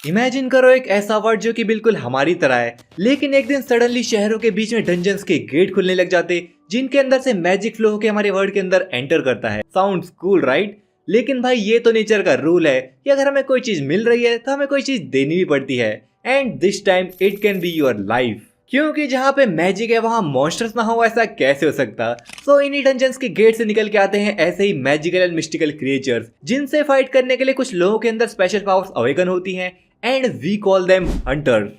Imagine करो एक ऐसा वर्ल्ड जो कि बिल्कुल हमारी तरह है, लेकिन एक दिन सडनली शहरों के बीच में डंजन्स के गेट खुलने लग जाते जिनके अंदर से मैजिक फ्लो होकर हमारे वर्ल्ड के अंदर एंटर करता है। Sounds cool right? लेकिन भाई ये तो नेचर का रूल है कि अगर हमें कोई चीज मिल रही है तो हमें कोई चीज देनी भी पड़ती है। And this time it can be your life, क्योंकि जहाँ पे मैजिक है वहाँ मॉन्स्टर्स ना हो ऐसा कैसे हो सकता। सो इन्हीं डंजन्स के गेट से निकल के आते हैं ऐसे ही मैजिकल एंड मिस्टिकल क्रिएचर्स जिनसे फाइट करने के लिए कुछ लोगों के अंदर स्पेशल पावर्स अवेकन होती हैं and we call them hunters.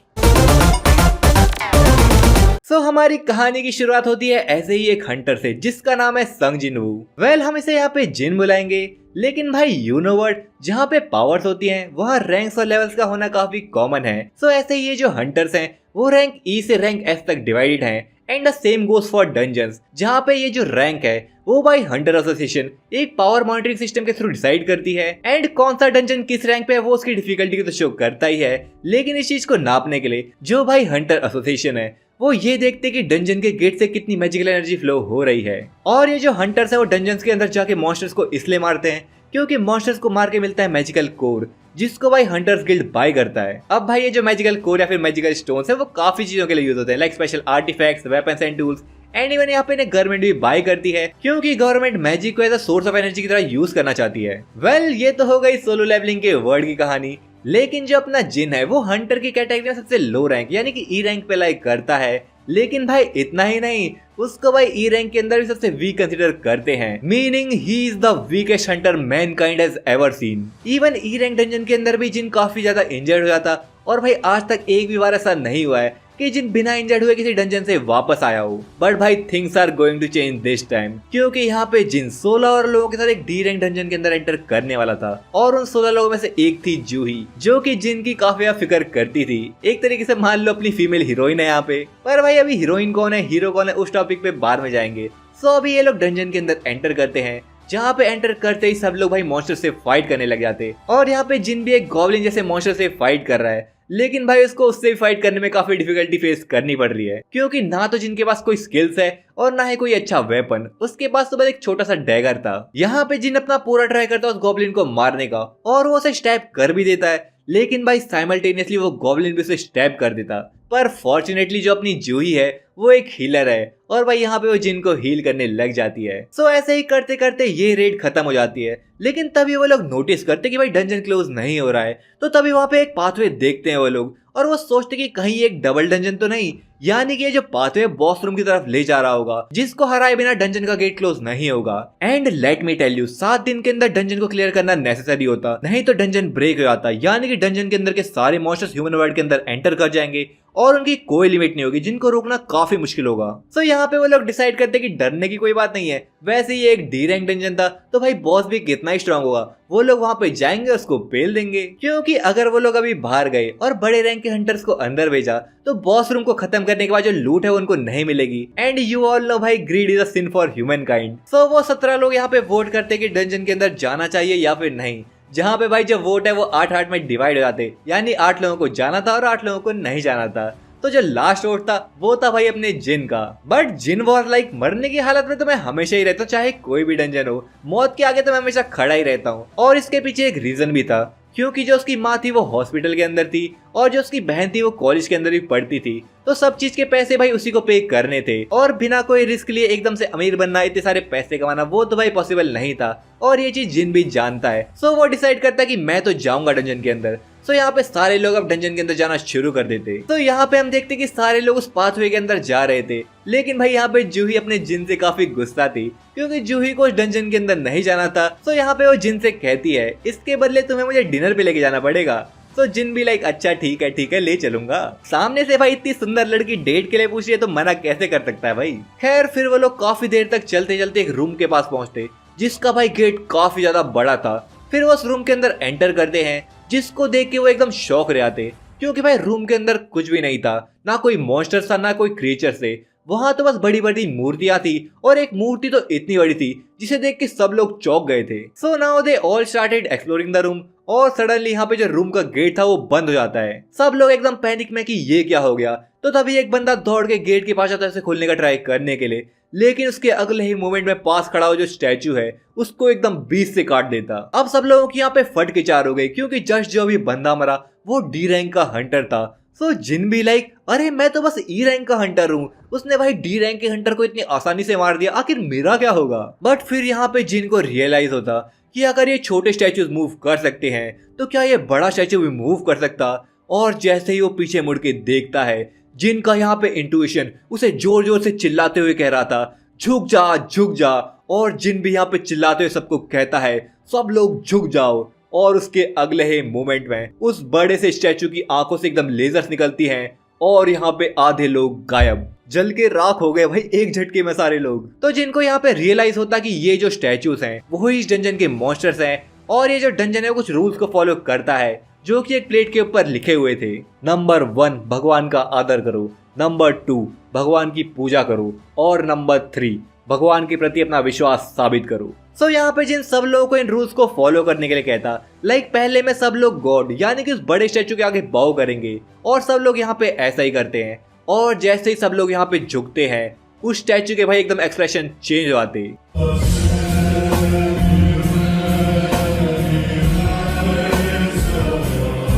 So हमारी कहानी की शुरुआत होती है ऐसे ही एक हंटर से जिसका नाम है संग जिनवू। वेल हम इसे यहाँ पे जिन बुलाएंगे, लेकिन भाई यू नो वर्ड जहाँ पे पावर्स होती हैं वहाँ रैंक्स और लेवल्स का होना काफी कॉमन है। सो ऐसे ही ये जो हंटर्स हैं वो रैंक ई से रैंक एस तक डिवाइडेड हैं and the same goes for dungeons, जहाँ पे ये जो रैंक है वो भाई हंटर एसोसिएशन एक पावर मॉनिटरिंग सिस्टम के थ्रू डिसाइड करती है एंड कौन सा डंजन किस रैंक पे है वो उसकी डिफिकल्टी को तो शो करता ही है। लेकिन इस चीज को नापने के लिए जो भाई हंटर एसोसिएशन है वो ये देखते कि डंजन के गेट से कितनी मैजिकल एनर्जी फ्लो हो रही है। और ये जो हंटर्स है वो डंजन्स के अंदर जाके मॉन्स्टर्स को इसलिए मारते हैं क्योंकि मॉन्स्टर्स को मार के मिलता है मैजिकल कोर, जिसको भाई हंटर्स गिल्ड बाय करता है। अब भाई ये जो मैजिकल कोर या फिर मैजिकल स्टोन्स है वो काफी चीजों के लिए यूज होते हैं, like special artifacts, weapons and tools and even यहाँ पे गवर्नमेंट भी बाय करती है क्योंकि गवर्नमेंट मैजिक को as a source of energy की तरह यूज करना चाहती है। वेल ये तो हो गई सोलो लेवलिंग के वर्ड की कहानी, लेकिन जो अपना जिन है वो हंटर की कैटेगरी में सबसे लो रैंक यानी कि ई रैंक पे लाइक करता है। लेकिन भाई इतना ही नहीं, उसको भाई ई रैंक के अंदर भी सबसे वीक कंसीडर करते हैं, meaning he is the weakest Hunter Mankind has ever seen. Even E rank dungeon के अंदर भी जिन काफी ज्यादा इंजर्ड हो जाता और भाई आज तक एक भी बार ऐसा नहीं हुआ है कि जिन बिना इंजर्ड हुए किसी डंजन से वापस आया हो। बट भाई things are going to change this time, क्योंकि यहाँ पे जिन 16 और लोगों के साथ एक डी रैंक डंजन के अंदर एंटर करने वाला था और उन 16 लोगों में से एक थी जूही, जो कि जिन की काफी फिक्र करती थी। एक तरीके से मान लो अपनी फीमेल हीरोइन है यहाँ पे। पर भाई अभी हीरोइन कौन है हीरो कौन है उस टॉपिक पे बाद में जाएंगे। सो अभी ये लोग डंजन के अंदर एंटर करते हैं, जहाँ पे एंटर करते ही सब लोग भाई मॉन्स्टर से फाइट करने लग जाते और यहाँ पे जिन भी एक गॉब्लिन जैसे मॉन्स्टर से फाइट कर रहा है, लेकिन भाई उसको उससे भी फाइट करने में काफी डिफिकल्टी फेस करनी पड़ रही है क्योंकि ना तो जिनके पास कोई स्किल्स है और ना ही कोई अच्छा वेपन, उसके पास तो बस एक छोटा सा डैगर था। यहाँ पे जिन अपना पूरा ट्राई करता है उस गॉब्लिन को मारने का और वो उसे स्टैब कर भी देता है, लेकिन भाई साइमल्टेनियसली वो गॉब्लिन भी उसे स्टैब कर देता। पर फॉर्चुनेटली जो अपनी जूही है वो एक हीलर है और भाई यहाँ पे वो जिन को हील करने लग जाती है। सो ऐसे ही करते करते ये रेड खत्म हो जाती है, लेकिन तभी वो लोग नोटिस करते कि भाई डंजन क्लोज नहीं हो रहा है। तो तभी वहाँ पे एक पाथवे देखते हैं वो लोग और वो सोचते कि कहीं एक डबल डंजन तो नहीं, यानी कि ये जो पाथवे बॉस रूम की तरफ ले जा रहा होगा जिसको हराए बिना डंजन का गेट क्लोज नहीं होगा। And let me tell you 7 दिन के अंदर डंजन को क्लियर करना नेसेसरी होता, नहीं तो डंजन ब्रेक हो जाता, यानी कि डंजन के अंदर के सारे मॉन्स्टर्स ह्यूमन वर्ल्ड के अंदर एंटर कर जाएंगे और उनकी कोई लिमिट नहीं होगी, जिनको रोकना काफी मुश्किल होगा। सो यहाँ पे वो लोग डिसाइड करते कि डरने की कोई बात नहीं है, वैसे ही एक डी रैंक डंजन था तो भाई बॉस भी कितना ही स्ट्रांग होगा, वो लोग वहाँ पे जाएंगे उसको पेल देंगे। क्योंकि अगर वो लोग अभी बाहर गए और बड़े रैंक के हंटर्स को अंदर भेजा तो बॉस रूम को खत्म करने के बाद जो लूट है वो उनको नहीं मिलेगी। एंड यू ऑल नो भाई greed is a sin for humankind. So वो 17 लोग यहाँ पे वोट करते कि डंजन के अंदर जाना चाहिए या फिर नहीं, जहाँ पे भाई जो वोट है वो 8-8 में डिवाइड हो जाते, यानी 8 लोगों को जाना था और 8 लोगों को नहीं जाना था। तो जो लास्ट वोट था वो था भाई अपने जिन का। बट जिन वॉज लाइक मरने की हालत में तो मैं हमेशा ही रहता हूँ, चाहे कोई भी डंजन हो, मौत के आगे तो मैं हमेशा खड़ा ही रहता हूँ। और इसके पीछे एक रीजन भी था, क्योंकि जो उसकी माँ थी वो हॉस्पिटल के अंदर थी और जो उसकी बहन थी वो कॉलेज के अंदर भी पढ़ती थी, तो सब चीज के पैसे भाई उसी को पे करने थे और बिना कोई रिस्क लिए एकदम से अमीर बनना, इतने सारे पैसे कमाना वो तो भाई पॉसिबल नहीं था और ये चीज जिन भी जानता है। सो वो डिसाइड करता है कि मैं तो जाऊंगा डंजन के अंदर। सो यहाँ पे सारे लोग अब डंजन के अंदर जाना शुरू कर देते। तो यहाँ पे हम देखते कि सारे लोग उस पाथवे के अंदर जा रहे थे, लेकिन भाई यहाँ पे जूही अपने जिन से काफी गुस्सा थी क्योंकि जूही को उस डंजन के अंदर नहीं जाना था। तो यहाँ पे वो जिन से कहती है इसके बदले तुम्हें मुझे डिनर पे लेके जाना पड़ेगा। तो जिन भी लाइक अच्छा ठीक है ले चलूंगा। सामने से भाई इतनी सुंदर लड़की डेट के लिए पूछ रही है तो मना कैसे कर सकता है भाई। खैर फिर वो लोग काफी देर तक चलते चलते एक रूम के पास पहुंचते जिसका भाई गेट काफी ज्यादा बड़ा था। फिर वो उस रूम के अंदर एंटर करते हैं, जिसको देख के वो एकदम शॉक रह जाते क्योंकि भाई रूम के अंदर कुछ भी नहीं था, ना कोई मॉन्स्टर था ना कोई क्रिएचर से। वहां तो बस बड़ी बड़ी मूर्तियां थी और एक मूर्ति तो इतनी बड़ी थी जिसे देख के सब लोग चौंक गए थे। So now they all started exploring the room और सडनली यहाँ पे जो रूम का गेट था वो बंद हो जाता है। सब लोग एकदम पैनिक में कि ये क्या हो गया। तो तभी एक बंदा दौड़ के गेट के पास आता है उसे खोलने का ट्राई करने के लिए, लेकिन उसके अगले ही मोमेंट में पास खड़ा हो जो स्टैचू है उसको एकदम बीच से काट देता। अब सब लोगों की यहाँ पे फट के चार हो गई, क्योंकि जस्ट जो अभी बंदा मरा वो डी रैंक का हंटर था। सो जिन भी लाइक, अरे मैं तो बस ई रैंक का हंटर हूँ, उसने भाई डी रैंक के हंटर को इतनी आसानी से मार दिया, आखिर मेरा क्या होगा। बट फिर यहाँ पे जिन को रियलाइज होता कि अगर ये छोटे स्टैचूज मूव कर सकते हैं तो क्या ये बड़ा स्टैचू भी मूव कर सकता। और जैसे ही वो पीछे मुड़ के देखता है, जिनका यहाँ पे इंट्यूशन उसे जोर जोर से चिल्लाते हुए कह रहा था झुक जा झुक जा, और जिन भी यहाँ पे चिल्लाते हुए सबको कहता है सब लोग झुक जाओ। और उसके अगले ही मोमेंट में उस बड़े से स्टैचू की आंखों से एकदम लेजर्स निकलती हैं और यहाँ पे आधे लोग गायब, जल के राख हो गए भाई एक झटके में सारे लोग। तो जिनको यहाँ पे रियलाइज होता कि ये जो स्टैचूज हैं वो इस डंजन के मॉन्स्टर्स हैं, और ये जो डंजन है कुछ रूल्स को फॉलो करता है जो कि एक प्लेट के ऊपर लिखे हुए थे। नंबर 1 भगवान का आदर करो, नंबर 2 भगवान की पूजा करो, और नंबर 3 भगवान के प्रति अपना विश्वास साबित करो। सो यहाँ पे जिन सब लोगों को इन रूल्स को फॉलो करने के लिए कहता, लाइक पहले में सब लोग गॉड यानी कि उस बड़े स्टैचू के आगे बाउ करेंगे, और सब लोग यहाँ पे ऐसा ही करते हैं। और जैसे ही सब लोग यहाँ पे झुकते हैं उस स्टैचू के भाई एकदम एक्सप्रेशन चेंज हो आते।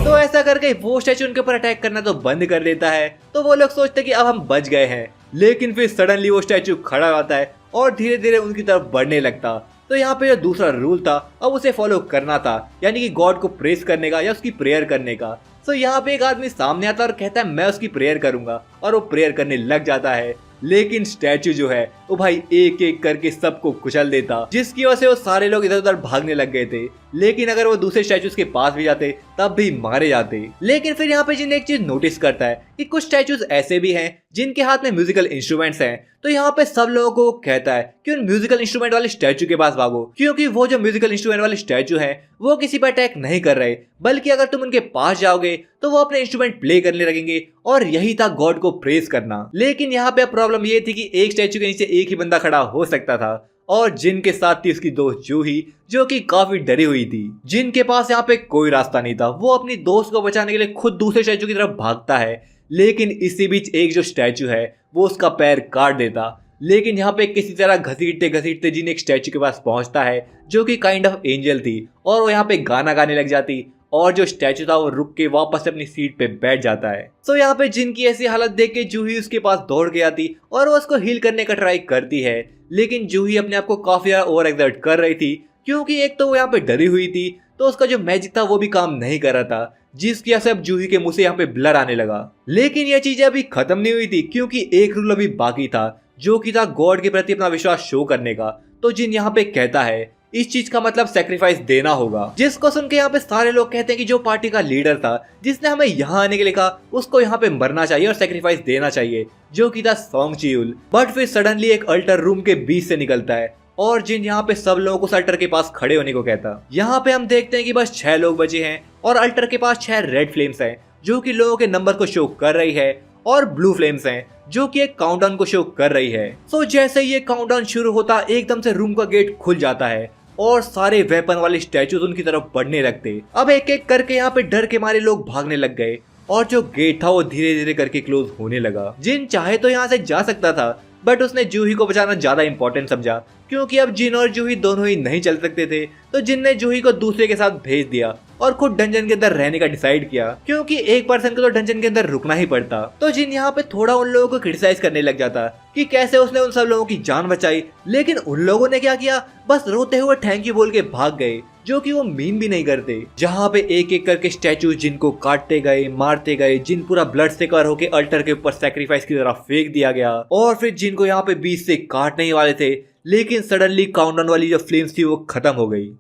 तो ऐसा करके वो स्टैचू उनके ऊपर अटैक करना तो बंद कर देता है। तो वो लोग सोचते कि अब हम बच गए हैं, लेकिन फिर सडनली वो स्टैचू खड़ा होता है और धीरे धीरे उनकी तरफ बढ़ने लगता। तो यहाँ पे जो दूसरा रूल था अब उसे फॉलो करना था, यानी कि गॉड को प्रेस करने का या उसकी प्रेयर करने का। तो यहाँ पे एक आदमी सामने आता है और कहता है मैं उसकी प्रेयर करूंगा, और वो प्रेयर करने लग जाता है। लेकिन स्टैचू जो है वो भाई एक एक करके सबको कुचल देता, जिसकी वजह से वो सारे लोग इधर उधर भागने लग गए थे। लेकिन अगर वो दूसरे स्टैचूज के पास भी जाते तब भी मारे जाते। लेकिन फिर यहाँ पे जिन एक चीज नोटिस करता है कि कुछ स्टैचूज ऐसे भी हैं जिनके हाथ में म्यूजिकल इंस्ट्रूमेंट्स हैं। तो यहाँ पे सब लोगों को कहता है कि उन म्यूजिकल इंस्ट्रूमेंट वाले स्टैचू के पास भागो, क्योंकि वो जो म्यूजिकल इंस्ट्रूमेंट वाले स्टैचू हैं वो किसी पर अटैक नहीं कर रहे, बल्कि अगर तुम उनके पास जाओगे तो वो अपने इंस्ट्रूमेंट प्ले करने लगेंगे। और यही था गॉड को प्रेज करना। लेकिन यहाँ पे प्रॉब्लम ये थी कि एक स्टैचू के नीचे एक ही बंदा खड़ा हो सकता था, और जिनके साथ थी उसकी दोस्त जूही, जो कि काफी डरी हुई थी। जिनके पास यहाँ पे कोई रास्ता नहीं था, वो अपनी दोस्त को बचाने के लिए खुद दूसरे स्टैचू की तरफ भागता है। लेकिन इसी बीच एक जो स्टैचू है वो उसका पैर काट देता। लेकिन यहाँ पे किसी तरह घसीटते घसीटते जिन एक स्टैचू के पास पहुंचता है जो कि काइंड ऑफ एंजल थी, और वो यहाँ पे गाना गाने लग जाती, और जो स्टैचू था वो रुक के वापस अपनी सीट पे बैठ जाता है। तो यहाँ पे जिन की ऐसी हालत देख के जूही उसके पास दौड़ के आती और वो उसको हील करने का ट्राई करती है। लेकिन जूही अपने आप को काफी ज्यादा ओवर एक्सर्ट कर रही थी, क्योंकि एक तो वो यहाँ पे डरी हुई थी, तो उसका जो मैजिक था वो भी काम नहीं कर रहा था, जिसकी वजह से अब जूही के मुंह से यहाँ पे ब्लड आने लगा। लेकिन ये चीजें अभी खत्म नहीं हुई थी, क्योंकि एक रूल अभी बाकी था, जो कि था गॉड के प्रति अपना विश्वास शो करने का। तो जिन यहाँ पे कहता है इस चीज का मतलब सेक्रीफाइस देना होगा, जिसको सुन के यहाँ पे सारे लोग कहते हैं कि जो पार्टी का लीडर था जिसने हमें यहाँ आने के लिए कहा उसको यहाँ पे मरना चाहिए और सेक्रीफाइस देना चाहिए, जो कि था सॉन्ग चियूल। बट फिर सडनली एक अल्टर रूम के बीच से निकलता है और जिन यहाँ पे सब लोगों को उस अल्टर के पास खड़े होने को कहता। यहाँ पे हम देखते हैं कि बस 6 लोग बचे हैं और अल्टर के पास 6 रेड फ्लेम्स हैं जो कि लोगों के नंबर को शो कर रही है, और ब्लू फ्लेम्स हैं जो कि एक काउंटडाउन को शो कर रही है। सो जैसे ही ये काउंटडाउन शुरू होता एकदम से रूम का गेट खुल जाता है और सारे वेपन वाले स्टैचूज उनकी तरफ बढ़ने लगते। अब एक एक करके यहाँ पे डर के मारे लोग भागने लग गए और जो गेट था वो धीरे धीरे करके क्लोज होने लगा। जिन चाहे तो यहाँ से जा सकता था, बट उसने जूही को बचाना ज्यादा इंपॉर्टेंट समझा, क्योंकि अब जिन और जूही दोनों ही नहीं चल सकते थे। तो जिन ने जूही को दूसरे के साथ भेज दिया और खुद डंजन के अंदर रहने का डिसाइड किया, क्योंकि एक पर्सन को तो डंजन के अंदर रुकना ही पड़ता। तो जिन यहाँ पे थोड़ा उन लोगों को क्रिटिसाइज करने लग जाता कि कैसे उसने उन सब लोगों की जान बचाई, लेकिन उन लोगों ने क्या किया, बस रोते हुए थैंक यू बोल के भाग गए, जो कि वो मीन भी नहीं करते। जहाँ पे एक एक करके स्टैचू जिनको काटते गए, मारते गए, जिन पूरा ब्लड से कवर होके अल्टर के ऊपर सैक्रिफाइस की तरफ फेंक दिया गया, और फिर जिनको यहाँ पे बीच से काटने ही वाले थे, लेकिन सडनली काउंटडाउन वाली जो फ्लेम्स थी वो खत्म हो गई।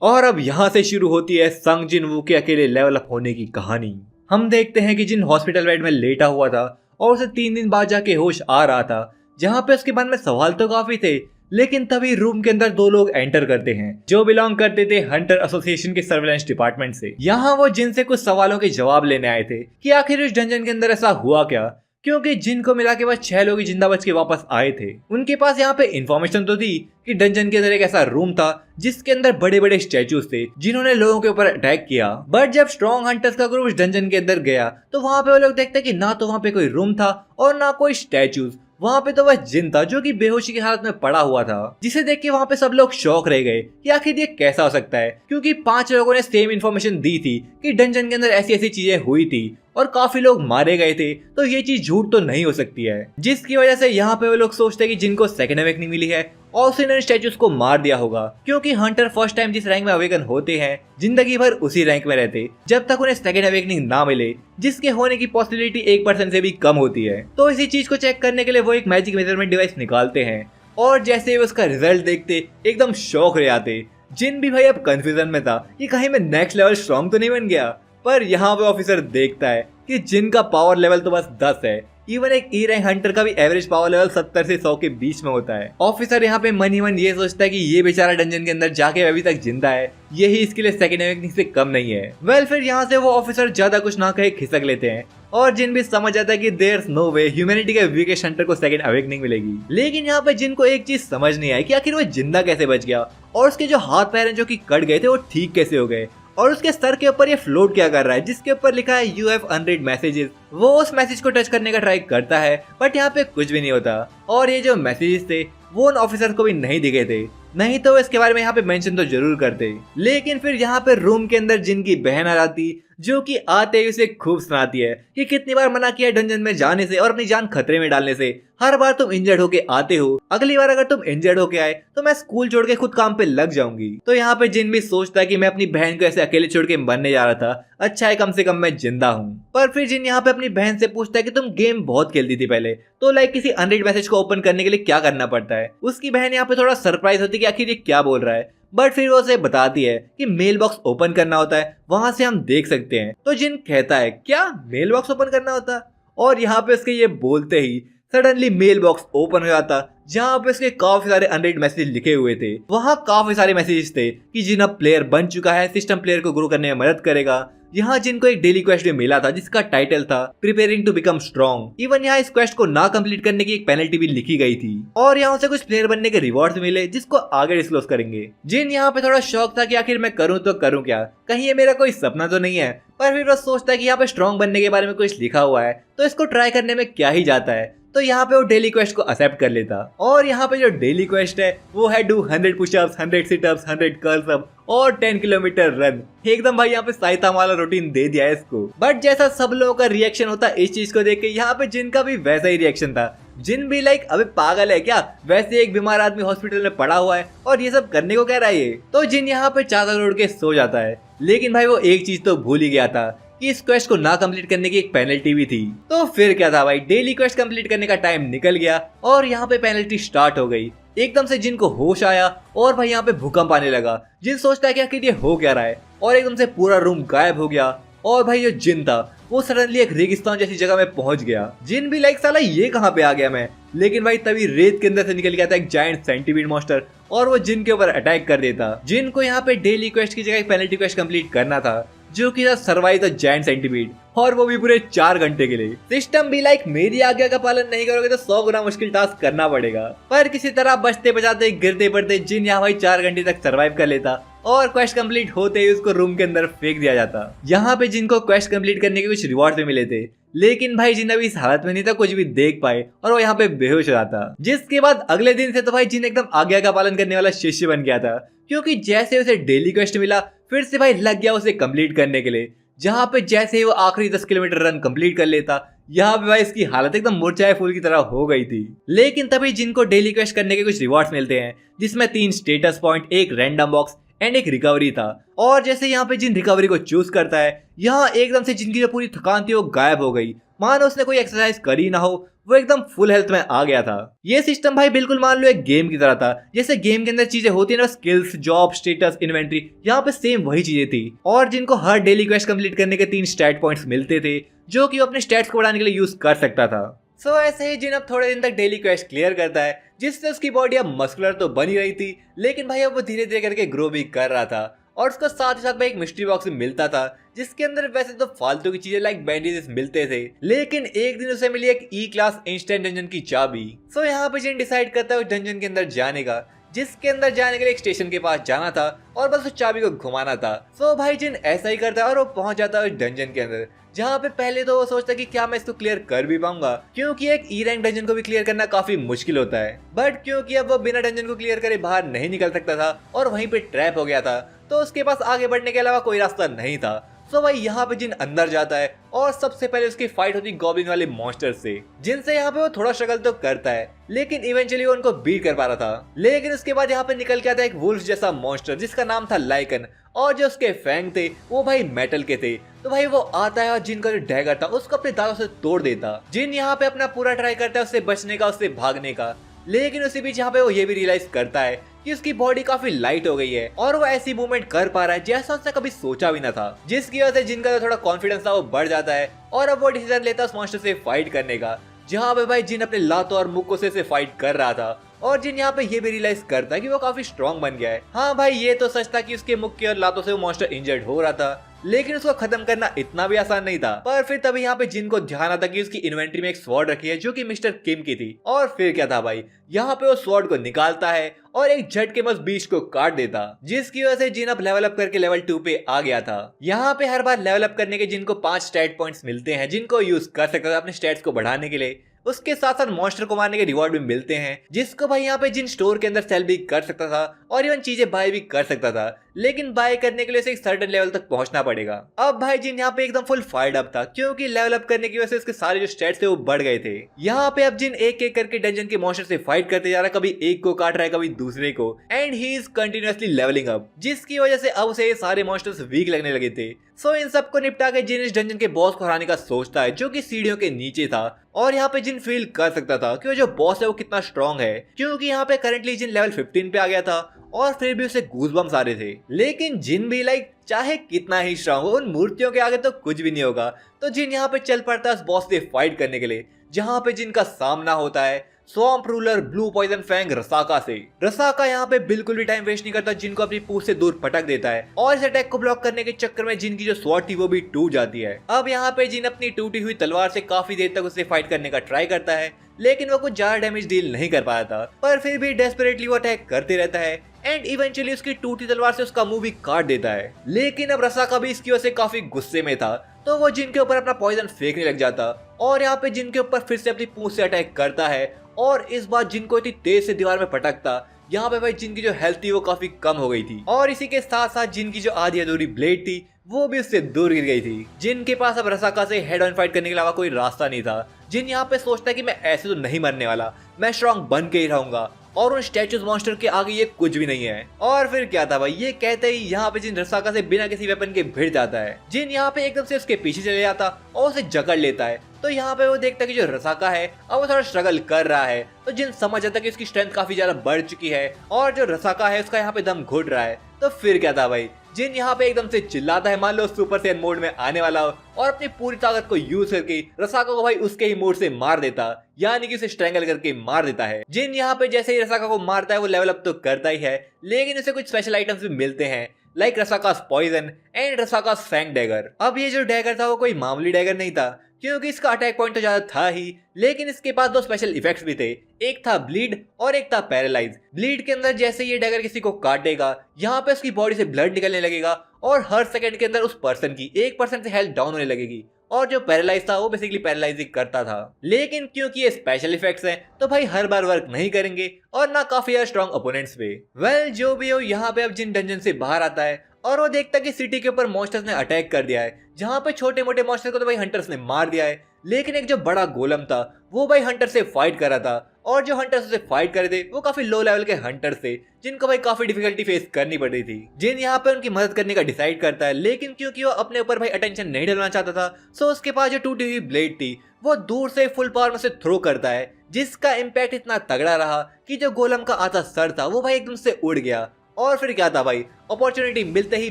और अब यहाँ से शुरू होती है संग जिन वू के अकेले लेवल अप होने की कहानी। हम देखते हैं कि जिन हॉस्पिटल बेड में लेटा हुआ था और उसे 3 दिन बाद जाके होश आ रहा था, जहाँ पे उसके मन में सवाल तो काफी थे, लेकिन तभी रूम के अंदर 2 लोग एंटर करते हैं जो बिलोंग करते थे हंटर एसोसिएशन के सर्वेलेंस डिपार्टमेंट से। यहाँ वो जिन से कुछ सवालों के जवाब लेने आए थे कि आखिर इस डंजन के अंदर ऐसा हुआ क्या क्योंकि जिन को मिला के बस 6 लोग ही जिंदा बच के वापस आए थे। उनके पास यहाँ पे इन्फॉर्मेशन तो थी कि डंजन के अंदर एक ऐसा रूम था जिसके अंदर बड़े बड़े स्टैचूज थे जिन्होंने लोगों के ऊपर अटैक किया। बट जब स्ट्रॉन्ग हंटर्स का ग्रुप उस डंजन के अंदर गया तो वहाँ पे वो लोग देखते कि ना तो वहाँ पे कोई रूम था और ना कोई स्टैचूज, वहाँ पे तो वह जिन था जो कि बेहोशी की हालत में पड़ा हुआ था, जिसे देख के वहाँ पे सब लोग शॉक रह गए कि आखिर ये कैसा हो सकता है, क्योंकि 5 लोगों ने सेम इन्फॉर्मेशन दी थी कि डंजन के अंदर ऐसी ऐसी चीजें हुई थी और काफी लोग मारे गए थे, तो ये चीज झूठ तो नहीं हो सकती है। जिसकी वजह से यहाँ पे वो लोग सोचते हैं कि जिनको सेकंड अवेकनिंग मिली है और उसने इन स्टैचूज को मार दिया होगा, क्योंकि हंटर फर्स्ट टाइम जिस रैंक में अवेकन होते हैं जिंदगी भर उसी रैंक में रहते जब तक उन्हें सेकंड अवेकनिंग ना मिले, जिसके होने की पॉसिबिलिटी 1% से भी कम होती है। तो इसी चीज को चेक करने के लिए वो एक मैजिक मेजरमेंट डिवाइस निकालते हैं और जैसे ही उसका रिजल्ट देखते एकदम शॉक रह जाते। जिन भी भाई अब कंफ्यूजन में था कि कहीं मैं नेक्स्ट लेवल स्ट्रॉन्ग तो नहीं बन गया, पर यहाँ पे ऑफिसर देखता है कि जिन का पावर लेवल तो बस 10 है। इवन एक ई रैंक हंटर का भी एवरेज पावर लेवल 70 से 100 के बीच में होता है। ऑफिसर यहाँ पे मन ही मन ये सोचता है कि ये बेचारा डंजन के अंदर जाके अभी तक जिंदा है, यही इसके लिए सेकंड अवेकनिंग से कम नहीं है। फिर यहाँ से वो ऑफिसर ज्यादा कुछ ना कहे खिसक लेते हैं और जिन भी समझ जाता है कि there is no way humanity के वीकेस्ट हंटर को सेकंड अवेकनिंग मिलेगी। लेकिन यहाँ पे जिन को एक चीज समझ नहीं आई कि आखिर वो जिंदा कैसे बच गया और उसके जो हाथ पैर हैं जो कि कट गए थे वो ठीक कैसे हो गए, और उसके सर के ऊपर ये फ्लोट क्या कर रहा है जिसके ऊपर लिखा है यू हैव अनरीड मैसेजेस। वो उस मैसेज को टच करने का ट्राई करता है बट यहाँ पे कुछ भी नहीं होता, और ये जो मैसेजेस थे वो उन ऑफिसर को भी नहीं दिखे थे, नहीं तो इसके बारे में यहाँ पे मेंशन तो जरूर करते। लेकिन फिर यहाँ पे रूम के अंदर जिनकी बहन आ जाती जो कि आते ही उसे खूब सुनाती है कि कितनी बार मना किया डंजन में जाने से और अपनी जान खतरे में डालने से, हर बार तुम इंजर्ड होके आते हो, अगली बार अगर तुम इंजर्ड होके आए तो मैं स्कूल छोड़ के खुद काम पे लग जाऊंगी। तो यहाँ पे जिन भी सोचता है कि मैं अपनी बहन को ऐसे अकेले छोड़ के मरने जा रहा था, अच्छा है कम से कम मैं जिंदा हूँ। पर फिर जिन यहाँ पे अपनी बहन से पूछता है कि तुम गेम बहुत खेलती थी पहले, तो लाइक किसी अनरीड मैसेज को ओपन करने के लिए क्या करना पड़ता है। उसकी बहन यहाँ पे थोड़ा सरप्राइज होती है कि आखिर ये क्या बोल रहा है, बट फिर वो उसे बताती है कि मेल बॉक्स ओपन करना होता है, वहां से हम देख सकते हैं। तो जिन कहता है क्या मेल बॉक्स ओपन करना होता, और यहाँ पे उसके ये बोलते he suddenly mail box open हो जाता जहाँ पे उसके काफी सारे अनरीड मैसेज लिखे हुए थे। वहाँ काफी सारे मैसेजेस थे कि जिन अब प्लेयर बन चुका है, सिस्टम प्लेयर को ग्रो करने में मदद करेगा। यहाँ जिनको एक डेली क्वेस्ट भी मिला था जिसका टाइटल था preparing to become strong. Even यहाँ इस क्वेस्ट को ना कंप्लीट करने की एक पेनल्टी भी लिखी गई थी और यहाँ से कुछ प्लेयर बनने के रिवॉर्ड्स मिले जिसको आगे डिस्क्लोज करेंगे। जिन यहाँ पे थोड़ा शौक था कि आखिर मैं करूँ तो करूँ क्या, कहीं ये मेरा कोई सपना तो नहीं है, पर फिर वो सोचता है कि यहाँ पे स्ट्रॉन्ग बनने के बारे में कुछ लिखा हुआ है तो इसको ट्राई करने में क्या ही जाता है। तो यहाँ पे वो डेली क्वेस्ट को एक्सेप्ट कर लेता और यहाँ पे जो डेली क्वेस्ट है वो है do 100 pushups, 100 sit-ups, 100 curls up और 10 किलोमीटर रन। एकदम भाई यहाँ पे साइतामा वाला रूटीन दे दिया है इसको। बट जैसा सब लोगों का रिएक्शन होता है इस चीज को देख के, यहाँ पे जिनका भी वैसा ही रिएक्शन था। जिन भी लाइक अबे पागल है क्या, वैसे एक बीमार आदमी हॉस्पिटल में पड़ा हुआ है और ये सब करने को कह रहा है ये। तो जिन यहाँ पे चादर ओढ़ के सो जाता है, लेकिन भाई वो एक चीज तो भूल ही गया था कि इस क्वेस्ट को ना कंप्लीट करने की एक पेनल्टी भी थी। तो फिर क्या था भाई, डेली क्वेस्ट कंप्लीट करने का टाइम निकल गया और यहाँ पे पेनल्टी स्टार्ट हो गई। एकदम से जिन को होश आया और भाई यहाँ पे भूकंप आने लगा। जिन सोचता है कि आखिर ये हो क्या रहा है, और एकदम से पूरा रूम गायब हो गया और भाई जो जिन था वो सडनली एक रेगिस्तान जैसी जगह में पहुंच गया। जिन भी लाइक साला ये कहाँ पे आ गया मैं, लेकिन भाई तभी रेत के अंदर से निकल गया था एक जायंट सेंटीपीड मॉन्स्टर और वो जिन के ऊपर अटैक कर देता। जिन को यहाँ पे डेली क्वेस्ट की जगह एक पेनल्टी क्वेस्ट कंप्लीट करना था जो कि था सर्वाइव द जायंट सेंटीपीड, और वो भी पूरे 4 घंटे के लिए। सिस्टम भी लाइक मेरी आज्ञा का पालन नहीं करोगे तो 100 गुना मुश्किल टास्क करना पड़ेगा। पर किसी तरह बचते बचाते गिरते पड़ते जिन यहाँ भाई 4 घंटे तक सर्वाइव कर लेता और क्वेस्ट कंप्लीट होते ही उसको रूम के अंदर फेंक दिया जाता। यहाँ पे जिनको क्वेस्ट कंप्लीट करने के कुछ रिवॉर्ड भी मिले थे, लेकिन भाई जिन अभी इस हालत में नहीं था कुछ भी देख पाए और वो यहाँ पे बेहोश हो जाता। जिसके बाद अगले दिन से तो भाई जिन एकदम आज्ञा का पालन करने वाला शिष्य बन गया था, क्योंकि जैसे उसे डेली क्वेस्ट मिला फिर से भाई लग गया उसे कंप्लीट करने के लिए। जहाँ पे जैसे ही वो आखिरी 10 किलोमीटर रन कंप्लीट कर लेता, यहाँ पे भाई इसकी हालत एकदम मुरझाए फूल की तरह हो गई थी। लेकिन तभी जिनको डेली क्वेस्ट करने के कुछ रिवॉर्ड्स मिलते हैं जिसमें 3 स्टेटस पॉइंट, एक रैंडम बॉक्स एंड एक रिकवरी था। और जैसे यहाँ पे जिन रिकवरी को चूज करता है, यहाँ एकदम से जिनकी जो पूरी थकान थी वो गायब हो गई, मानो उसने कोई एक्सरसाइज करी ना हो, वो एकदम फुल हेल्थ में आ गया था। ये सिस्टम भाई बिल्कुल मान लो एक गेम की तरह था। जैसे गेम के अंदर चीजें होती है ना, स्किल्स, जॉब, स्टेटस, इन्वेंट्री, यहाँ पे सेम वही चीजें थी। और जिनको हर डेली क्वेस्ट कंप्लीट करने के 3 स्टैट पॉइंट्स मिलते थे जो कि वो अपने स्टैट्स को बढ़ाने के लिए यूज कर सकता था। सो ऐसे ही जिन अब थोड़े दिन तक डेली क्वेस्ट क्लियर करता है, जिससे उसकी बॉडी अब मस्कुलर तो बनी रही थी, लेकिन भाई अब वो धीरे धीरे करके ग्रो भी कर रहा था और उसका साथ ही साथ भाई एक मिस्ट्री बॉक्स भी मिलता था जिसके अंदर वैसे तो फालतू की चीजें लाइक बैंडेजेस मिलते थे, लेकिन एक दिन उसे मिली एक E क्लास इंस्टेंट डंजन की चाबी। सो यहाँ पे जिन डिसाइड करता है उस डंजन के अंदर जाने का, जिसके अंदर जाने के लिए एक स्टेशन के पास जाना था और बस उस चाबी को घुमाना था। सो भाई जिन ऐसा ही करता है और वो पहुंच जाता है उस डंजन के अंदर, जहाँ पे पहले तो वो सोचता है कि क्या मैं इसको क्लियर कर भी पाऊंगा, क्योंकि एक E रैंक डंजन को भी क्लियर करना काफी मुश्किल होता है। बट क्योंकि अब वो बिना डंजन को क्लियर करे बाहर नहीं निकल सकता था और वहीं पे ट्रैप हो गया था, तो उसके पास आगे बढ़ने के अलावा कोई रास्ता नहीं था। सो भाई यहाँ पे जिन अंदर जाता है और सबसे पहले उसकी फाइट होती गॉब्लिन वाले मॉन्स्टर से, जिनसे यहाँ पे वो थोड़ा स्ट्रगल तो करता है, लेकिन इवेंचुअली वो उनको बीट कर पा रहा था। लेकिन उसके बाद यहाँ पे निकल के आता है एक वुल्फ जैसा मॉन्स्टर जिसका नाम था लाइकन, और जो उसके फैंग थे वो भाई मेटल के थे। तो भाई वो आता है और जिन का जो डैगर था उसको अपने दांतों से तोड़ देता। जिन यहाँ पे अपना पूरा ट्राई करता है उससे बचने का, उससे भागने का, लेकिन उसी बीच यहाँ पे वो ये भी रियलाइज करता है कि उसकी बॉडी काफी लाइट हो गई है और वो ऐसी मूवमेंट कर पा रहा है जैसा उसने कभी सोचा भी ना था, जिसकी वजह से जिनका जो थोड़ा कॉन्फिडेंस था वो बढ़ जाता है और अब वो डिसीजन लेता है उस मॉन्स्टर से फाइट करने का, जहाँ पे भाई जिन अपने लातों और मुक्कों से फाइट कर रहा था। और जिन यहाँ पे ये भी रियलाइज करता है कि वो काफी स्ट्रॉन्ग बन गया है। हाँ भाई ये तो सच था कि उसके मुक्के और लातों से वो मॉन्स्टर इंजर्ड हो रहा था, लेकिन उसको खत्म करना इतना भी आसान नहीं था। पर फिर तभी यहाँ पे जिन को ध्यान आता कि उसकी इन्वेंट्री में एक स्वॉर्ड रखी है जो कि मिस्टर किम की थी। और फिर क्या था भाई, यहाँ पे वो स्वॉर्ड को निकालता है और एक झटके में उस बीस्ट को काट देता, जिसकी वजह से जिन अब लेवल अप करके लेवल 2 पे आ गया था। यहाँ पे हर बार लेवल अप करने के जिनको 5 स्टैट पॉइंट्स मिलते हैं जिनको यूज कर सकता था अपने स्टैट्स को बढ़ाने के लिए। उसके साथ साथ मॉन्स्टर को मारने के रिवॉर्ड भी मिलते हैं, जिसको भाई यहाँ पे जिन स्टोर के अंदर सेल भी कर सकता था और इवन चीजें बाय भी कर सकता था, लेकिन बाय करने के लिए उसे एक सर्टेन लेवल तक पहुंचना पड़ेगा। अब भाई जिन यहाँ पे एकदम फुल फायर्ड अप था क्योंकि लेवल अप करने की वजह से उसके सारे जो स्टैट्स थे वो बढ़ गए थे। यहाँ पे अब जिन एक एक करके डंजन के मॉन्स्टर से फाइट करते जा रहा है, कभी एक को काट रहा है कभी दूसरे को, and he is continuously levelling up, जिसकी वजह से अब उसे ये सारे मॉन्स्टर्स वीक लगने लगे थे। सो इन सबको निपटा के जिन इस डंजन के बॉस को हराने का सोचता है जो कि सीढ़ियों के नीचे था, और यहाँ पे जिन फील कर सकता था कि वो जो बॉस है वो कितना स्ट्रॉन्ग है, क्योंकि यहाँ पे करंटली जिन लेवल 15 पे आ गया था और फिर भी उसे गूज़बम्स आ रहे थे। लेकिन जिन भी लाइक चाहे कितना ही स्ट्रॉन्ग हो, उन मूर्तियों के आगे तो कुछ भी नहीं होगा। तो जिन यहाँ पे चल पड़ता है उस बॉस से फाइट करने के लिए, जहाँ पे जिनका सामना होता है swamp ruler blue poison fang Rasaka से। रसाका यहाँ पे बिल्कुल भी टाइम वेस्ट नहीं करता, जिनको अपनी पूंछ से दूर पटक देता है और इस अटैक को ब्लॉक करने के चक्कर में जिनकी जो स्वॉर्ड थी वो भी टूट जाती है। अब यहाँ पे जिन अपनी टूटी हुई तलवार से काफी देर तक उससे फाइट करने का ट्राई करता है, लेकिन वो कुछ ज्यादा डैमेज डील नहीं कर पाया था, पर फिर भी डेस्परेटली वो अटैक करते रहता है एंड इवेंचुअली उसकी टूटी तलवार से उसका मुंह भी काट देता है। लेकिन अब रसाका भी इसकी वजह से काफी गुस्से में था, तो वो जिन के ऊपर अपना पॉइजन फेंकने लग जाता और यहाँ पे जिन के ऊपर फिर से अपनी पूंछ से अटैक करता है और इस बार जिनको इतनी तेज से दीवार में पटकता। यहाँ पे भाई जिनकी जो हेल्थ थी वो काफी कम हो गई थी और इसी के साथ साथ जिनकी जो आधी अधूरी ब्लेड थी वो भी उससे दूर गिर गई थी। जिनके पास अब रसाका से हेड ऑन फाइट करने के अलावा कोई रास्ता नहीं था। जिन यहाँ पे सोचता है कि मैं ऐसे तो नहीं मरने वाला, मैं स्ट्रॉन्ग बन के ही रहूंगा और उन स्टैचूज मॉन्स्टर के आगे ये कुछ भी नहीं है। और फिर क्या था भाई, ये कहते ही यहाँ पे जिन रसाका से बिना किसी वेपन के भिड़ जाता है। जिन यहाँ पे एकदम से उसके पीछे चले जाता और उसे जकड़ लेता है। तो यहाँ पे वो देखता है कि जो रसाका है अब वो थोड़ा स्ट्रगल कर रहा है, तो जिन समझ जाता है कि उसकी स्ट्रेंथ काफी ज्यादा बढ़ चुकी है और जो रसाका है उसका यहाँ पे दम घुट रहा है। तो फिर क्या था भाई, जिन यहाँ पे एकदम से चिल्लाता है, मान लो सुपर सैयन मोड में आने वाला हो, और अपनी पूरी ताकत को यूज करके रसाका को भाई उसके ही मोड से मार देता, यानी कि उसे स्ट्रेंगल करके मार देता है। जिन यहाँ पे जैसे ही रसाका को मारता है वो लेवल अप तो करता ही है, लेकिन उसे कुछ स्पेशल आइटम्स भी मिलते हैं like Rasaka's poison and Rasaka's fang dagger. अब ये जो डैगर था वो कोई मामूली डैगर नहीं था, क्योंकि इसका अटैक पॉइंट तो ज्यादा था ही, लेकिन इसके पास 2 स्पेशल इफेक्ट्स भी थे। एक था ब्लीड और एक था पैरालाइज। ब्लीड के अंदर जैसे ये डैगर किसी को काटेगा, यहाँ पे उसकी बॉडी से ब्लड निकलने लगेगा और हर सेकंड के अंदर उस पर्सन की 1% से हेल्थ डाउन होने लगेगी। और जो पैरालाइज था वो बेसिकली पैरालाइज ही करता था, लेकिन क्योंकि ये स्पेशल इफेक्ट्स हैं तो भाई हर बार वर्क नहीं करेंगे और ना काफी स्ट्रॉन्ग ओपोनेंट्स पे। वेल जो भी हो, यहाँ पे अब जिन डंजन से बाहर आता है और वो देखता है कि सिटी के ऊपर मॉन्स्टर्स ने अटैक कर दिया है, जहाँ पे छोटे मोटे मॉन्स्टर्स को तो भाई हंटर्स ने मार दिया है, लेकिन एक जो बड़ा गोलम था वो भाई हंटर से फाइट कर रहा था और जो हंटर्स से फाइट कर रहे थे वो काफी लो लेवल के हंटर्स थे, जिनको भाई काफी डिफिकल्टी फेस करनी पड़ रही थी। जिन यहाँ पे उनकी मदद करने का डिसाइड करता है, लेकिन क्योंकि वो अपने ऊपर भाई अटेंशन नहीं डालना चाहता था, सो उसके पास जो टूटी हुई ब्लेड थी वो दूर से फुल पावर में से थ्रो करता है, जिसका इम्पैक्ट इतना तगड़ा रहा कि जो गोलम का आधा सर था वो भाई एकदम से उड़ गया। और फिर क्या था भाई, अपॉर्चुनिटी मिलते ही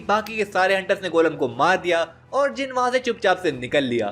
बाकी के सारे हंटर्स ने गोलम को मार दिया और जिन वहां से चुपचाप से निकल लिया।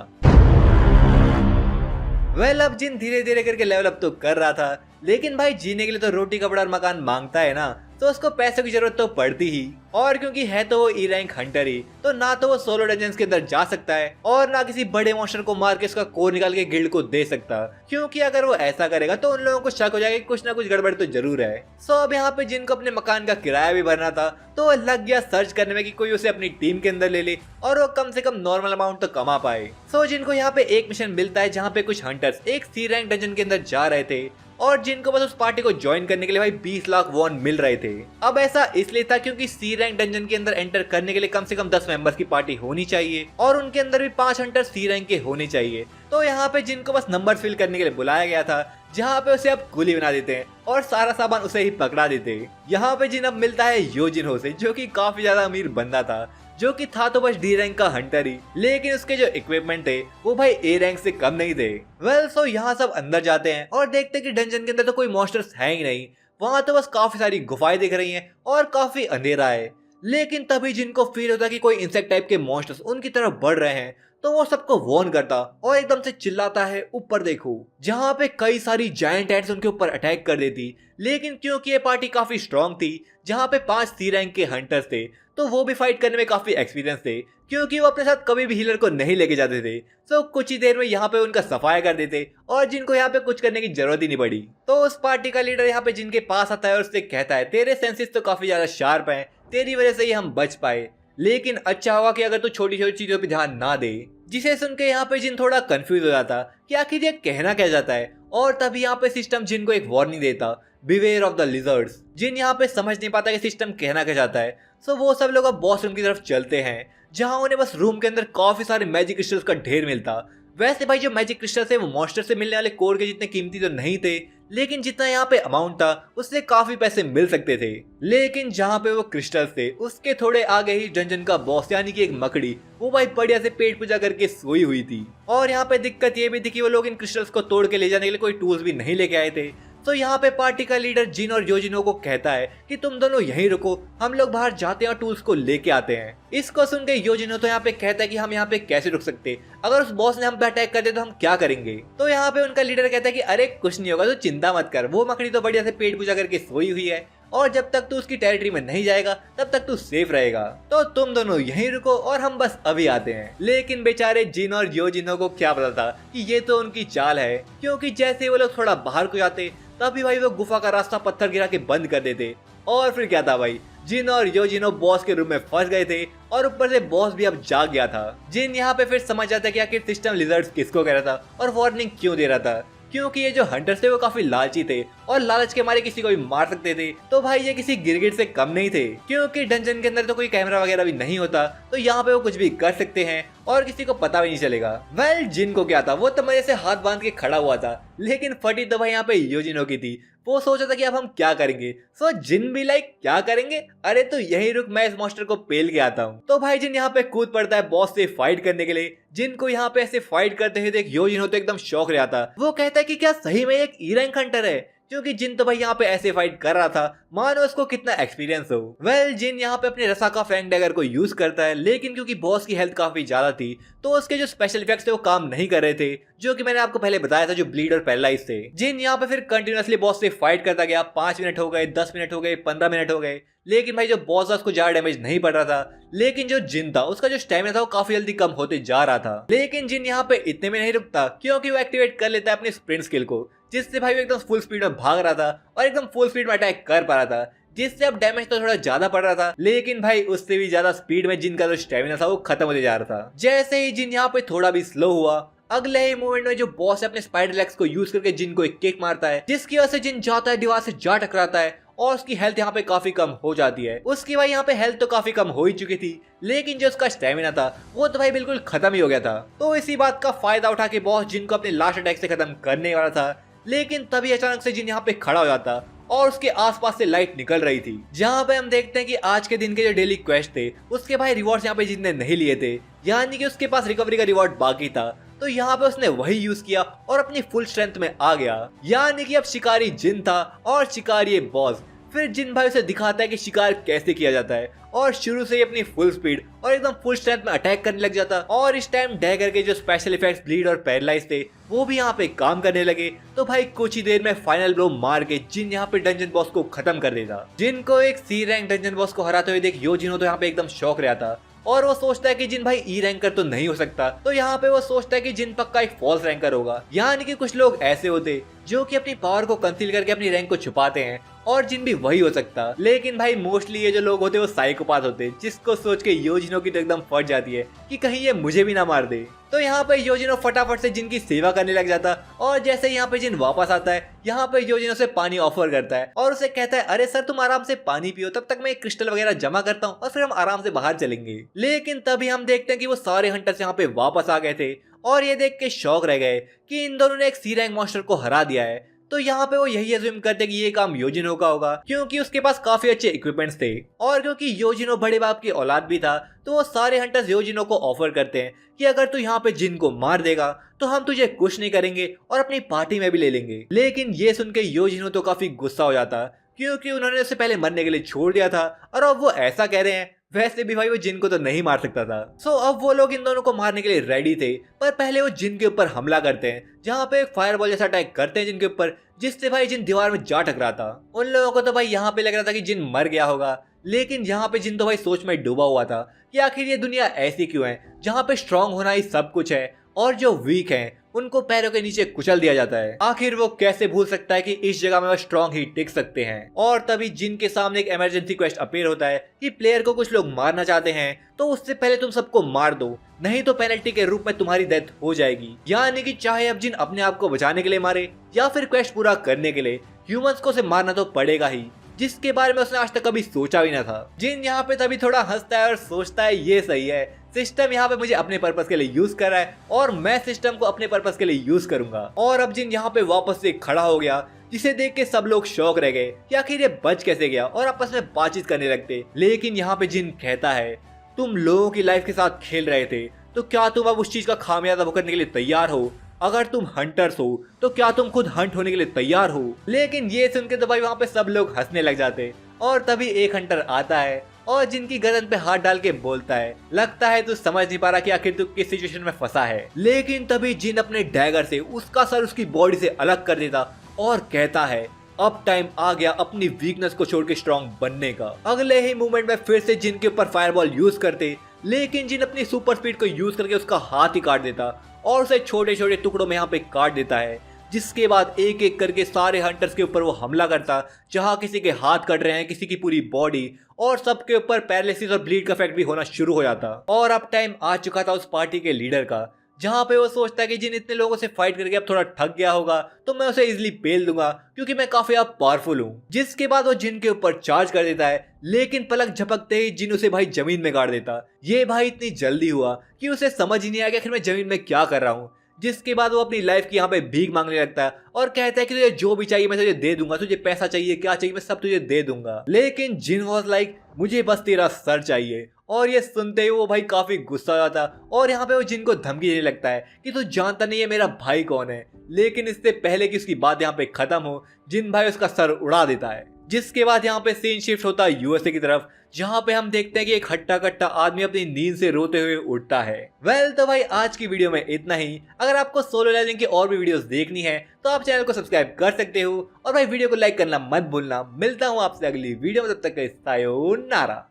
वेल अब जिन धीरे धीरे करके लेवल अप तो कर रहा था, लेकिन भाई जीने के लिए तो रोटी कपड़ा और मकान मांगता है ना, तो उसको पैसों की जरूरत तो पड़ती ही, और क्योंकि है तो वो ई रैंक हंटर ही, तो ना तो वो सोलो डंजन्स के अंदर जा सकता है और ना किसी बड़े मॉन्स्टर को मार के उसका कोर निकाल के गिल्ड को दे सकता, क्योंकि अगर वो ऐसा करेगा तो उन लोगों को शक हो जाएगा कि कुछ ना कुछ गड़बड़ तो जरूर है। सो अब यहाँ पे जिनको अपने मकान का किराया भी भरना था तो वो लग गया सर्च करने में कि कोई उसे अपनी टीम के अंदर ले ले और वो कम से कम नॉर्मल अमाउंट तो कमा पाए। सो जिनको यहाँ पे एक मिशन मिलता है जहाँ पे कुछ हंटर्स एक सी रैंक डंजन के अंदर जा रहे थे और जिनको बस उस पार्टी को ज्वाइन करने के लिए भाई 20 लाख वॉन मिल रहे थे। अब ऐसा इसलिए था क्योंकि सी रैंक डंजन के अंदर एंटर करने के लिए कम से कम 10 मेंबर्स की पार्टी होनी चाहिए और उनके अंदर भी 5 हंटर सी रैंक के होने चाहिए। तो यहाँ पे जिनको बस नंबर फिल करने के लिए बुलाया गया था, जहाँ पे उसे अब कुली बना देते हैं और सारा सामान उसे ही पकड़ा देते। यहाँ पे जिन अब मिलता है योजिनो से, जो कि काफी ज्यादा अमीर बंदा था, जो कि था तो बस डी रैंक का हंटर ही, लेकिन उसके जो इक्विपमेंट थे वो भाई ए रैंक से कम नहीं थे। वेल सो यहाँ सब अंदर जाते हैं और देखते हैं कि डंजन के अंदर तो कोई मॉन्स्टर्स है ही नहीं, वहां तो बस काफी सारी गुफाएं दिख रही हैं और काफी अंधेरा है। लेकिन तभी जिनको फील होता है कि कोई इंसेक्ट टाइप के मॉन्स्टर्स उनकी तरफ बढ़ रहे हैं, तो वो सबको वॉर्न करता और एकदम से चिल्लाता है ऊपर देखो, जहाँ पे कई सारी जायंट एंट्स उनके ऊपर अटैक कर देती। लेकिन क्योंकि ये पार्टी काफी स्ट्रॉन्ग थी, जहाँ पे 5 सी रैंक के हंटर्स थे, तो वो भी फाइट करने में काफी एक्सपीरियंस थे, क्योंकि वो अपने साथ कभी भी हीलर को नहीं लेके जाते थे। सो कुछ ही देर में यहाँ पे उनका सफाया कर देते और जिनको यहाँ पे कुछ करने की जरूरत ही नहीं पड़ी। तो उस पार्टी का लीडर यहाँ पे जिनके पास आता है और उससे कहता है तेरे सेंसेस तो काफी ज्यादा शार्प हैं, तेरी वजह से ही हम बच पाए, लेकिन अच्छा होगा कि अगर तू छोटी छोटी चीजों पे ध्यान ना दे। जिसे सुन के यहाँ पे जिन थोड़ा कंफ्यूज हो जाता कि आखिर ये कहना क्या जाता है, और तभी यहाँ पे सिस्टम जिन को एक वार्निंग देता, बिवेयर ऑफ द लिजर्ड्स। जिन यहाँ पे समझ नहीं पाता कि सिस्टम कहना क्या चाहता है। सो वो सब लोग अब बॉस रूम की तरफ चलते हैं, जहाँ उन्हें बस रूम के अंदर काफी सारे मैजिक क्रिस्टल्स का ढेर मिलता। वैसे भाई जो मैजिक क्रिस्टल्स है वो मॉन्स्टर से मिलने वाले कोर के जितने कीमती तो नहीं थे, लेकिन जितना यहाँ पे अमाउंट था उससे काफी पैसे मिल सकते थे। लेकिन जहाँ पे वो क्रिस्टल्स थे उसके थोड़े आगे ही डंजन का बॉस यानी कि एक मकड़ी, वो भाई बढ़िया से पेट पूजा करके सोई हुई थी। और यहाँ पे दिक्कत ये भी थी कि वो लोग इन क्रिस्टल्स को तोड़ के ले जाने के लिए कोई टूल्स भी नहीं लेके आए थे। तो यहाँ पे पार्टी का लीडर जिन और योजिनो को कहता है कि तुम दोनों यहीं रुको, हम लोग बाहर जाते हैं और टूल्स को लेके आते हैं। इसको सुन के योजिनो तो यहाँ पे कहता है कि हम यहाँ पे कैसे रुक सकते, अगर उस बॉस ने हम पे अटैक कर दे तो हम क्या करेंगे। तो यहाँ पे उनका लीडर कहता है कि अरे कुछ नहीं होगा, तो चिंता मत कर, वो मकड़ी तो बढ़िया से पेट पूजा करके सोई हुई है और जब तक तू उसकी टेरिटरी में नहीं जाएगा तब तक तू सेफ रहेगा, तो तुम दोनों यहीं रुको और हम बस अभी आते हैं। लेकिन बेचारे जिन और योजिनो को क्या पता था कि ये तो उनकी चाल है, क्योंकि जैसे वो लोग थोड़ा बाहर को जाते तभी भाई वो गुफा का रास्ता पत्थर गिरा के बंद कर देते। और फिर क्या था भाई, जिन और योजिनो बॉस के रूम में फंस गए थे और ऊपर से बॉस भी अब जाग गया था। जिन यहाँ पे फिर समझ जाता है कि आखिर सिस्टम लिजर्ड्स किसको कह रहा था और वार्निंग क्यों दे रहा था, क्योंकि ये जो हंटर्स थे वो काफी लालची थे और लालच के मारे किसी को भी मार सकते थे। तो भाई ये किसी गिरगिट से कम नहीं थे, क्योंकि डंजन के अंदर तो कोई कैमरा वगैरह भी नहीं होता, तो यहाँ पे वो कुछ भी कर सकते हैं और किसी को पता भी नहीं चलेगा। वेल जिन को क्या था, वो तो मजे से हाथ बांध के खड़ा हुआ था, लेकिन फटी तो भाई यहाँ पे योजिनो की थी। वो सोचा था कि अब हम क्या करेंगे। सो जिन भी लाइक क्या करेंगे, अरे तो यही रुक, मैं इस मॉन्स्टर को पेल के आता हूँ। तो भाई जिन यहाँ पे कूद पड़ता है बॉस से फाइट करने के लिए। जिन को यहाँ पे ऐसे फाइट करते हुए देख योजिनो तो एकदम शौक रहा था। वो कहता है कि क्या सही में एक ई रैंक हंटर है, क्योंकि जिन तो भाई यहाँ पे ऐसे फाइट कर रहा था मानो उसको कितना एक्सपीरियंस हो। वेल जिन यहाँ पे अपने रसा का फैंग डैगर को यूज करता है, लेकिन क्योंकि बॉस की हेल्थ काफी ज्यादा थी तो उसके जो स्पेशल इफेक्ट्स थे वो काम नहीं कर रहे थे, जो कि मैंने आपको पहले बताया था, जो ब्लीड और पैरालाइज थे। जिन यहाँ पे फिर कंटिन्यूअसली बॉस से फाइट करता गया। 5 मिनट हो गए, 10 मिनट हो गए, 15 मिनट हो गए, लेकिन भाई जो बॉस था उसको ज्यादा डैमेज नहीं पड़ रहा था। लेकिन जो जिन था उसका जो स्टैमिना था वो काफी जल्दी कम होते जा रहा था। लेकिन जिन यहाँ पे इतने में नहीं रुकता, क्योंकि वो एक्टिवेट कर लेता है अपनी स्प्रिंट स्किल को, जिससे भाई वो एकदम फुल स्पीड में भाग रहा था और एकदम फुल स्पीड में अटैक कर पा रहा था, जिससे अब डैमेज तो थोड़ा ज्यादा पड़ रहा था, लेकिन भाई उससे भी ज्यादा स्पीड में जिन का जो स्टैमिना था वो खत्म होते जा रहा था। जैसे ही जिन यहाँ पे थोड़ा भी स्लो हुआ, अगले ही मूवमेंट में जो बॉस अपने स्पाइडर लेग्स को यूज करके जिन को एक किक मारता है, जिसकी वजह से जिन जाता है दीवार से जा टकराता है और उसकी हेल्थ यहाँ पे काफी कम हो जाती है। उसकी भाई यहाँ पे हेल्थ तो काफी कम हो ही चुकी थी, लेकिन जो उसका स्टैमिना था वो तो भाई बिल्कुल खत्म ही हो गया था। तो इसी बात का फायदा उठा के बॉस जिन को अपने लास्ट अटैक से खत्म करने वाला था, लेकिन तभी अचानक से जिन यहाँ पे खड़ा हो जाता और उसके आसपास से लाइट निकल रही थी, जहाँ पे हम देखते हैं कि आज के दिन के जो डेली क्वेस्ट थे उसके भाई रिवॉर्ड्स यहाँ पे जिनने नहीं लिए थे, यानी कि उसके पास रिकवरी का रिवॉर्ड बाकी था। तो यहाँ पे उसने वही यूज किया और अपनी फुल स्ट्रेंथ में आ गया, यानी कि अब शिकारी जिन था और शिकारी बॉस फिर जिन भाई उसे दिखाता है कि शिकार कैसे किया जाता है और शुरू से ही अपनी फुल स्पीड और एकदम फुल स्ट्रेंथ में अटैक करने लग जाता। और इस टाइम डैगर के जो स्पेशल इफेक्ट्स ब्लीड और पैरालाइज थे वो भी यहाँ पे काम करने लगे। तो भाई कुछ ही देर में फाइनल ब्लो मार के जिन यहाँ पे डंजन बॉस को खत्म कर देता। जिन को एक सी रैंक डंजन बॉस को हराते हुए देख योजिनो तो यहाँ पे एकदम शौक रहा था और वो सोचता है कि जिन भाई ई रैंकर तो नहीं हो सकता, तो यहाँ पे वो सोचता है कि जिन पक्का एक फॉल्स रैंकर होगा। यानी कि कुछ लोग ऐसे होते जो कि अपनी पावर को कंसील करके अपनी रैंक को छुपाते हैं और जिन भी वही हो सकता। लेकिन भाई मोस्टली ये जो लोग होते हैं वो साइकोपाथ होते हैं, जिसको सोच के योजिनो की तो एकदम फट जाती है कि कहीं ये मुझे भी ना मार दे। तो यहाँ पे योजिनो फटाफट से जिन की सेवा करने लग जाता और जैसे यहाँ पे जिन वापस आता है यहाँ पे योजिनो से पानी ऑफर करता है और उसे कहता है अरे सर तुम आराम से पानी पियो, तब तक मैं एक क्रिस्टल वगैरह जमा करता हूँ और फिर हम आराम से बाहर चलेंगे। लेकिन तभी हम देखते हैं कि वो सारे हंटर्स यहाँ पे वापस आ गए थे और ये देख के शौक रह गए कि इन दोनों ने एक सी रैंक मॉन्स्टर को हरा दिया है। तो यहाँ पे वो यही अज्यूम करते कि ये काम योजिनो का होगा क्योंकि उसके पास काफी अच्छे इक्विपमेंट्स थे और क्योंकि योजिनो बड़े बाप की औलाद भी था। तो वो सारे हंटर्स योजिनो को ऑफर करते हैं कि अगर तू यहाँ पे जिन को मार देगा तो हम तुझे कुछ नहीं करेंगे और अपनी पार्टी में भी ले लेंगे। लेकिन ये सुन के योजिनो तो काफी गुस्सा हो जाता क्योंकि उन्होंने उसे पहले मरने के लिए छोड़ दिया था और अब वो ऐसा कह रहे हैं। वैसे भी भाई वो जिन को तो नहीं मार सकता था। सो अब वो लोग इन दोनों को मारने के लिए रेडी थे, पर पहले वो जिन के ऊपर हमला करते हैं जहाँ पे एक फायरबॉल जैसा अटैक करते हैं जिन के ऊपर, जिससे भाई जिन दीवार में जा टकराता। उन लोगों को तो भाई यहाँ पे लग रहा था कि जिन मर गया होगा, लेकिन यहाँ पे जिन तो भाई सोच में डूबा हुआ था कि आखिर ये दुनिया ऐसी क्यों है जहाँ पे स्ट्रांग होना ही सब कुछ है और जो वीक हैं उनको पैरों के नीचे कुचल दिया जाता है। आखिर वो कैसे भूल सकता है कि इस जगह में वो स्ट्रांग ही टिक सकते हैं। और तभी जिन के सामने एक इमरजेंसी क्वेस्ट अपीयर होता है कि प्लेयर को कुछ लोग मारना चाहते हैं तो उससे पहले तुम सबको मार दो, नहीं तो पेनल्टी के रूप में तुम्हारी डेथ हो जाएगी। यानी कि चाहे अब जिन अपने आप को बचाने के लिए मारे या फिर क्वेस्ट पूरा करने के लिए, ह्यूमंस को उसे मारना तो पड़ेगा ही, जिसके बारे में उसने आज तक कभी सोचा भी ना था। जिन यहाँ पे तभी थोड़ा हंसता है और सोचता है ये सही है, सिस्टम यहाँ पे मुझे अपने पर्पस के लिए यूज कर रहा है और मैं सिस्टम को अपने पर्पस के लिए यूज करूंगा। और अब जिन यहाँ पे वापस से खड़ा हो गया, जिसे देख के सब लोग शौक रह गए कि आखिर ये बच कैसे गया और आपस में बातचीत करने लगते। लेकिन यहाँ पे जिन कहता है तुम लोगों की लाइफ के साथ खेल रहे थे, तो क्या तुम अब उस चीज का खामियाजा भुगतने के लिए तैयार हो? अगर तुम हंटर्स हो तो क्या तुम खुद हंट होने के लिए तैयार हो? लेकिन ये सुन के तो भाई वहाँ पे सब लोग हंसने लग जाते और तभी एक हंटर आता है और जिनकी गर्दन पे हाथ डाल के बोलता है लगता है तू समझ नहीं पा रहा कि आखिर तू किस सिचुएशन में फंसा है। लेकिन तभी जिन अपने डैगर से उसका सर उसकी बॉडी से अलग कर देता और कहता है अब टाइम आ गया अपनी वीकनेस को छोड़ के स्ट्रॉन्ग बनने का। अगले ही मूवमेंट में फिर से जिन के ऊपर फायरबॉल यूज करते, लेकिन जिन अपनी सुपर स्पीड को यूज करके उसका हाथ ही काट देता और उसे छोटे छोटे टुकड़ों में यहाँ पे काट देता है। जिसके बाद एक एक करके सारे हंटर्स के ऊपर वो हमला करता, जहाँ किसी के हाथ कट रहे हैं, किसी की पूरी बॉडी, और सबके ऊपर पैरालिसिस और ब्लीड का इफेक्ट भी होना शुरू हो जाता। और अब टाइम आ चुका था उस पार्टी के लीडर का, जहाँ पे वो सोचता है कि जिन इतने लोगों से फाइट करके अब थोड़ा थक गया होगा तो मैं उसे इजिली पेल दूंगा क्योंकि मैं काफी अब पावरफुल हूँ। जिसके बाद वो जिन के ऊपर चार्ज कर देता है, लेकिन पलक झपकते ही जिन उसे भाई जमीन में गाड़ देता। ये भाई इतनी जल्दी हुआ कि उसे समझ ही नहीं आया कि आखिर मैं जमीन में क्या कर रहा हूँ। जिसके बाद वो अपनी लाइफ की यहाँ पे भीख मांगने लगता है और कहता है कि तुझे जो भी चाहिए मैं तुझे दे दूंगा, तुझे पैसा चाहिए क्या चाहिए मैं सब तुझे दे दूंगा। लेकिन जिन वाज लाइक मुझे बस तेरा सर चाहिए। और ये सुनते ही वो भाई काफी गुस्सा हो जाता और यहाँ पे वो जिन को धमकी देने लगता है कि तू जानता नहीं है मेरा भाई कौन है। लेकिन इससे पहले कि उसकी बात यहाँ पे खत्म हो, जिन भाई उसका सर उड़ा देता है। जिसके बाद यहाँ पे सीन शिफ्ट होता है यूएसए की तरफ, जहाँ पे हम देखते हैं कि एक हट्टा कट्टा आदमी अपनी नींद से रोते हुए उठता है। तो भाई आज की वीडियो में इतना ही। अगर आपको सोलो लेवलिंग की और भी वीडियोस देखनी है तो आप चैनल को सब्सक्राइब कर सकते हो और भाई वीडियो को लाइक करना मत भूलना। मिलता हूँ आपसे अगली वीडियो में, तब तक सायोनारा।